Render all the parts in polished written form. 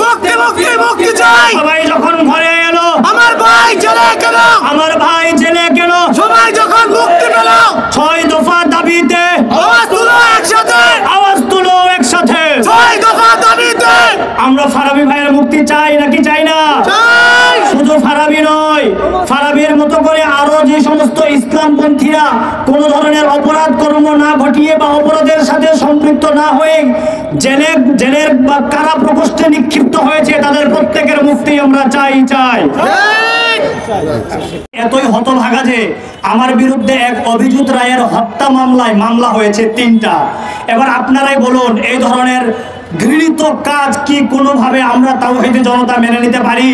মুক্তি মুক্তি মুক্তি চাই। সবাই যখন ঘরে এলো, আমার ভাই জেলে গেল, আমার ভাই জেলে গেল, সবাই যখন মুক্তি পেল, 6 দফা দাবিতে আওয়াজ তুলো একসাথে, আওয়াজ তুলো একসাথে। 6 দফা দাবিতে আমরা ফারাবী ভাইয়ের মুক্তি চাই নাকি চাই না? চাই। শুধু ফারাবী নয়, ফারাবীর মতো করে আরো যে সমস্ত ইসলামপন্থীরা কোন ধরনের অপরাধ কর্ম না ঘটিয়ে বা অপরাধের সাথে সম্পৃক্ত না হয়ে জেলের বা কারা প্রকোষ্ঠে নিক্ষিপ্ত হয়েছে, তাদের প্রত্যেকের মুক্তি আমরা চাই। এতই হতভাগা যে আমার বিরুদ্ধে এক অভিজিৎ রায়ের হত্যা মামলা হয়েছে 3টা। এবার আপনারাই বলুন, এই ধরনের ঘৃণিত কাজ কি কোনোভাবে আমরা তাওহীদি জনতা মেনে নিতে পারি?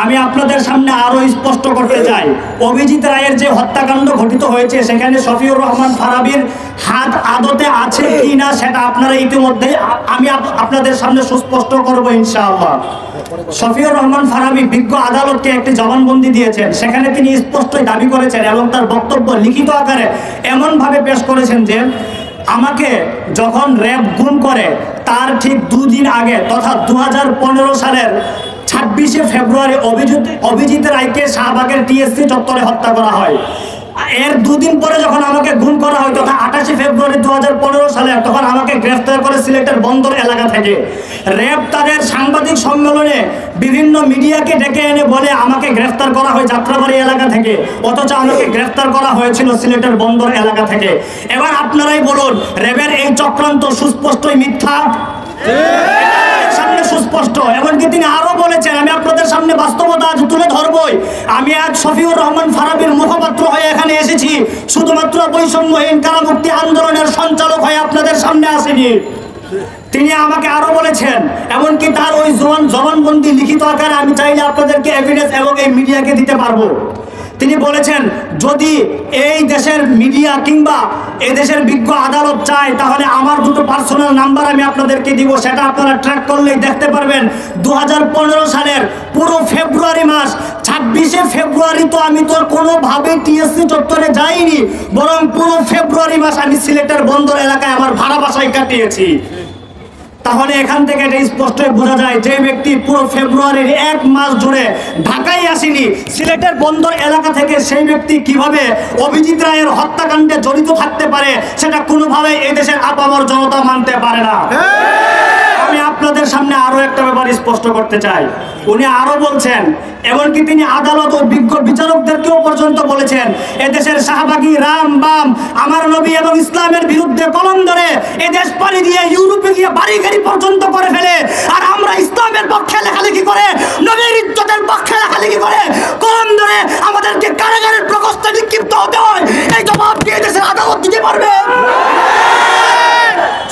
আমি আপনাদের সামনে আরো স্পষ্ট করতে চাই, অভিজিৎ রায়ের যে হত্যাকাণ্ড ঘটিত হয়েছে সেখানে শফিউর রহমান ফারাবীর হাত আদতে আছে কি না সেটা আপনারা ইতিমধ্যে আমি আপনাদের সামনে সুস্পষ্ট করব ইনশাআল্লাহ। শফিউর রহমান ফারাবী বিজ্ঞ আদালতকে একটি জবানবন্দি দিয়েছেন, সেখানে তিনি স্পষ্টই দাবি করেছেন এবং তার বক্তব্য লিখিত আকারে এমনভাবে পেশ করেছেন যে আমাকে যখন র্যাব গুম করে তার ঠিক 2 দিন আগে তথা 2015 সালের 26শে ফেব্রুয়ারি অভিজিৎ রায়কে শাহবাগের টিএসসি চত্বরে হত্যা করা হয়। এর 2 দিন পরে যখন আমাকে গুম করা হয় তথা 28শে ফেব্রুয়ারি 2015 সালে, তখন আমাকে গ্রেফতার করে সিলেটের বন্দর এলাকা থেকে। র্যাব তাদের সাংবাদিক সম্মেলনে বিভিন্ন মিডিয়াকে ডেকে এনে বলে আমাকে গ্রেফতার করা হয় যাত্রাবাড়ি এলাকা থেকে, অথচ আমাকে গ্রেফতার করা হয়েছিল সিলেটের বন্দর এলাকা থেকে। এবার আপনারাই বলুন, র্যাবের এই চক্রান্ত সুস্পষ্টই মিথ্যা, সামনে সুস্পষ্ট। এমনকি তিনি আরো বলেছেন, আমি আপনাদের সামনে বাস্তবতা আজ তুলে ধরবই, আমি আজ শফিউর রহমান ফারাবীর মুখপাত্র হয়ে এখানে এসেছি, শুধুমাত্র বৈষম্যহীন কারামুক্তি আন্দোলনের সঞ্চালক হয়ে আপনাদের সামনে আসেনি। তিনি আমাকে আরো বলেছেন, এমনকি তার ওই জবানবন্দি লিখিত আকারে আমি চাইলে আপনাদেরকে এভিডেন্স এবং এই মিডিয়াকে দিতে পারবো। তিনি বলেছেন, যদি এই দেশের মিডিয়া কিংবা এই দেশের বিজ্ঞ আদালত চায় তাহলে আমার 2টো পার্সোনাল নাম্বার আমি আপনাদেরকে দিব, সেটা আপনারা ট্র্যাক করলেই দেখতে পারবেন। 2015 সালের পুরো ফেব্রুয়ারি মাস, 26শে ফেব্রুয়ারি তো আমি তো কোনোভাবে টিএসসি চত্বরে যাইনি, বরং পুরো ফেব্রুয়ারি মাস আমি সিলেটের বন্দর এলাকায় আমার ভাড়া বাসায় কাটিয়েছি। তাহলে এখান থেকে এটা স্পষ্টই বোঝা যায় যে ব্যক্তি পুরো ফেব্রুয়ারির 1 মাস জুড়ে ঢাকায় আসেনি, সিলেটের বন্দর এলাকা থেকে সেই ব্যক্তি কিভাবে অভিজিৎ রায়ের হত্যাকাণ্ডে জড়িত থাকতে পারে সেটা কোনোভাবে এই দেশের আপামর জনতা মানতে পারে না। আমি আপনাদের সামনে আরো একটা ব্যাপার স্পষ্ট করতে চাই। উনি আরো বলছেন, এমনকি তিনি আদালত ও বিজ্ঞ বিচারকদেরকেও পর্যন্ত বলেছেন, এদেশের শাহবাগী রাম বাম আমার নবী এবং ইসলামের বিরুদ্ধে কলম ধরে এদেশ পাড়ি দিয়ে ইউরোপে গিয়ে বাড়ি গাড়ি পর্যন্ত করে ফেলে, আর আমরা ইসলামের পক্ষে লেখালেখি করে, নবীর ইজ্জতের পক্ষে লেখালেখি করে কলম ধরে আমাদেরকে কারাগারের প্রকোষ্ঠে নিক্ষিপ্ত হতে হয়। এই জবাব কি দেশের আদালত দিতে পারবে?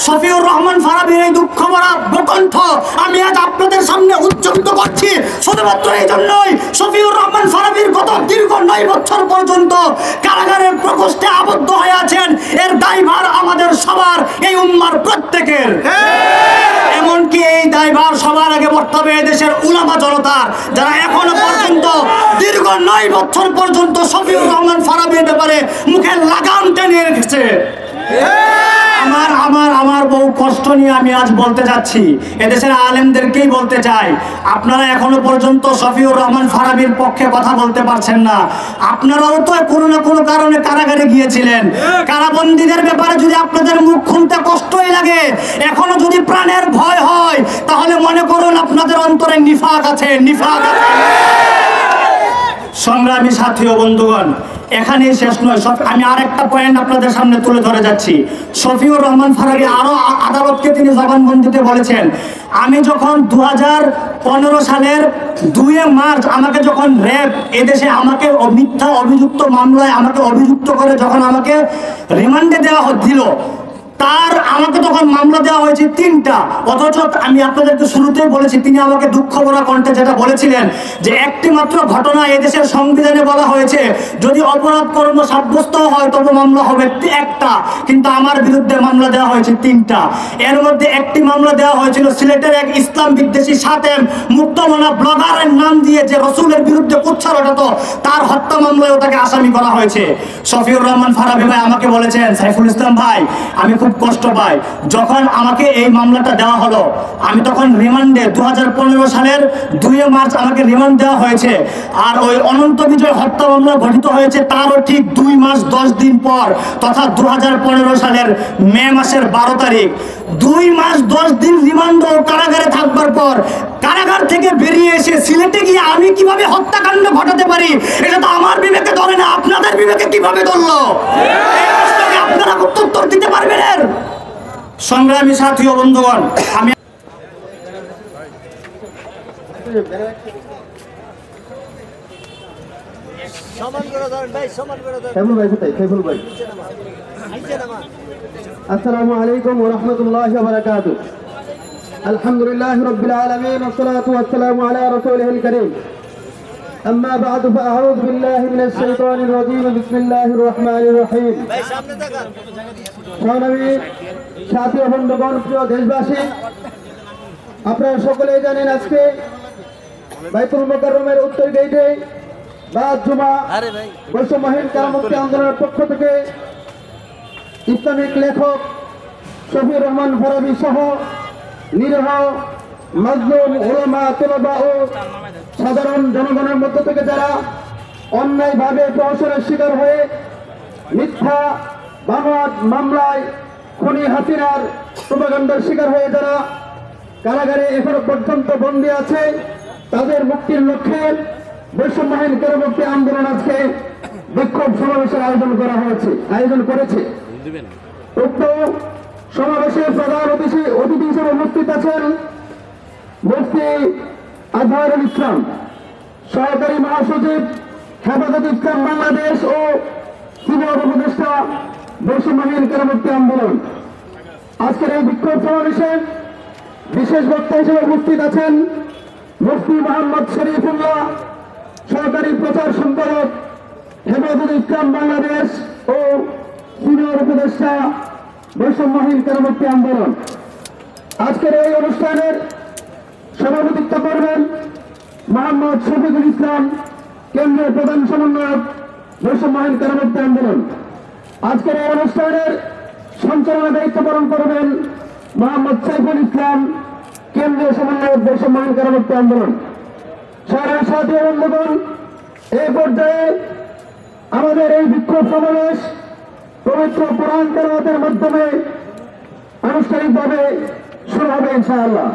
শফিউর রহমান ফারাবীর এই দুঃখ ভরা বকণ্ঠ আমি আজ আপনাদের সামনে উচ্চারিত করছি শুধুমাত্র এই জন্যই, শফিউর রহমান ফারাবীর গত দীর্ঘ 9 বছর পর্যন্ত কারাগারের প্রকোষ্ঠে আবদ্ধ হয়ে আছেন। এর দায়ভার আমাদের সবার, এই উম্মার প্রত্যেকের। এমনকি এই দায়ভার সবার আগে বর্তমানে এই দেশের উলামা জনতার, যারা এখনো পর্যন্ত দীর্ঘ 9 বছর পর্যন্ত শফিউর রহমান ফারাবীর ব্যাপারে মুখে লাগাম টেনে রেখেছে। আমার বহু কষ্ট নিয়ে আমি আজ বলতে যাচ্ছি, এদেশের আলেমদেরকেই বলতে চাই, আপনারা এখনো পর্যন্ত শফিউর রহমান ফারাবীর পক্ষে কথা বলতে পারছেন না। আপনারাও তো কোনো না কোনো কারণে কারাগারে গিয়েছিলেন। কারাবন্দীদের ব্যাপারে যদি আপনাদের মুখ খুলতে কষ্টই লাগে, এখনো যদি প্রাণের ভয় হয়, তাহলে মনে করুন আপনাদের অন্তরে নিফাক আছে, নিফাক আছে। সংগ্রামী সাথী ও বন্ধুগণ, এখানেই শেষ নয়, আমি আরেকটা পয়েন্ট আপনাদের সামনে তুলে ধরে যাচ্ছি। শফিউর রহমান ফারাবী আরো আদালতকে তিনি জবানবন্দিতে বলেছেন, আমি যখন 2015 সালের 2 মার্চ আমাকে যখন র্যাব এদেশে আমাকে মিথ্যা অভিযুক্ত মামলায় আমাকে অভিযুক্ত করে যখন আমাকে রিমান্ডে দেওয়া হচ্ছিল, তার আমাকে তখন মামলা দেওয়া হয়েছে 3টা। অথচ আমি আপনাদেরকে শুরুতেই বলেছি, তিনি আমাকে দুঃখ ভরা কণ্ঠে যেটা বলেছিলেন যে একটি মাত্র ঘটনা এদেশের সংবিধানে বলা হয়েছে, যদি অপরাধ কর্ম সাব্যস্ত হয় তবে মামলা হবে 1টা, কিন্তু আমার বিরুদ্ধে মামলা দেওয়া হয়েছে 3টা। এর মধ্যে একটি মামলা দেওয়া হয়েছিল সিলেটের এক ইসলাম বিদ্বেষী সাতেম মুক্তমনা ব্লগারের নাম দিয়ে যে রসুলের বিরুদ্ধে কুৎসা রটাতো, তার হত্যা মামলায় তাকে আসামি করা হয়েছে। শফিউর রহমান ফারাবী ভাই আমাকে বলেছেন, সাইফুল ইসলাম ভাই, আমি খুব খুব কষ্ট পাই। যখন আমাকে এই মামলাটা দেওয়া হলো, আমি তখন রিমান্ডে 2015 সালের 2 মার্চ আমাকে রিমান্ড দেওয়া হয়েছে। আর ওই অনন্ত বিজয় হত্যা মামলা গঠিত হয়েছে তারও ঠিক 2 মাস 10 দিন পর, তথা 2015 সালের মে মাসের 12 তারিখ। 2 মাস 10 দিন রিমান্ড ও কারাগারে থাকবার পর কারাগার থেকে বেরিয়ে এসে সিলেটে গিয়ে আমি কিভাবে হত্যাকাণ্ড ঘটাতে পারি, এটা তো আমার বিবেকে ধরে না, আপনাদের বিবেকে কিভাবে ধরলো? আপনারা উত্তর দিতে পারবেন? এর সংগ্রামী সাথী ও বন্ধুগণ, আমি السلام عليكم ورحمة الله وبركاته. الحمد لله رب العالمين والصلاة والسلام على رسوله الكريم. أما بعد فأعوذ بالله من الشيطان الرجيم. بسم الله الرحمن الرحيم. সংগ্রামী সাথী ও বন্ধুগণ, প্রিয় দেশবাসী, আপনারা সকলেই জানেন আজকে বাইতুল মুকাররমের উত্তর গেটে বাদ জুমা বৈষম্যহীন কারামুক্তি আন্দোলনের পক্ষ থেকে ইসলামিক লেখক শফিউর রহমান ফারাবী সহ নিরীহ মাজলুম উলামা তুলাবা ও সাধারণ জনগণের মধ্য থেকে যারা অন্যায়ভাবে প্রহসনের শিকার হয়ে মিথ্যা মামলায় খুনি হাসিনার প্রোপাগান্ডার শিকার হয়ে যারা কারাগারে এখনো পর্যন্ত বন্দী আছে, তাদের মুক্তির লক্ষ্যে বৈষম্যহীন কারামুক্তি আন্দোলন আজকে বিক্ষোভ সমাবেশের আয়োজন করেছে। উক্ত সমাবেশে প্রধান অতিথি হিসেবে উপস্থিত আছেন মুফতি আজহারুল ইসলাম, সহকারী মহাসচিব হেফাজত ইসলাম বাংলাদেশ ও সিনিয়র উপদেষ্টা বৈষম্যহীন কারামুক্তি আন্দোলন। আজকের এই বিক্ষোভ সমাবেশে বিশেষ বক্তা হিসেবে উপস্থিত আছেন মুফতি মোহাম্মদ শরীফুল্লাহ, সহকারী প্রচার সম্পাদক হেফাজত ইসলাম বাংলাদেশ ও সিনিয়র উপদেষ্টা বৈষম্যহীন কারামুক্তি আন্দোলন। আজকের এই অনুষ্ঠানের সভাপতিত্ব করবেন মোহাম্মদ শফিকুল ইসলাম, কেন্দ্রীয় প্রধান সমন্বয়ক বৈষম্যহীন কারামুক্তি আন্দোলন। আজকের এই অনুষ্ঠানের সঞ্চালনা দায়িত্ব পালন করবেন মোহাম্মদ সাইফুল ইসলাম, কেন্দ্রীয় সমন্বয়ক বৈষম্যহীন কারামুক্তি আন্দোলন। সারা সাথী বন্ধুগণ, এই পর্যায়ে আমাদের এই বিক্ষোভ সমাবেশ পবিত্র কোরআন তেলাওয়াতের মাধ্যমে আনুষ্ঠানিকভাবে শুরু হবে ইনশাআল্লাহ।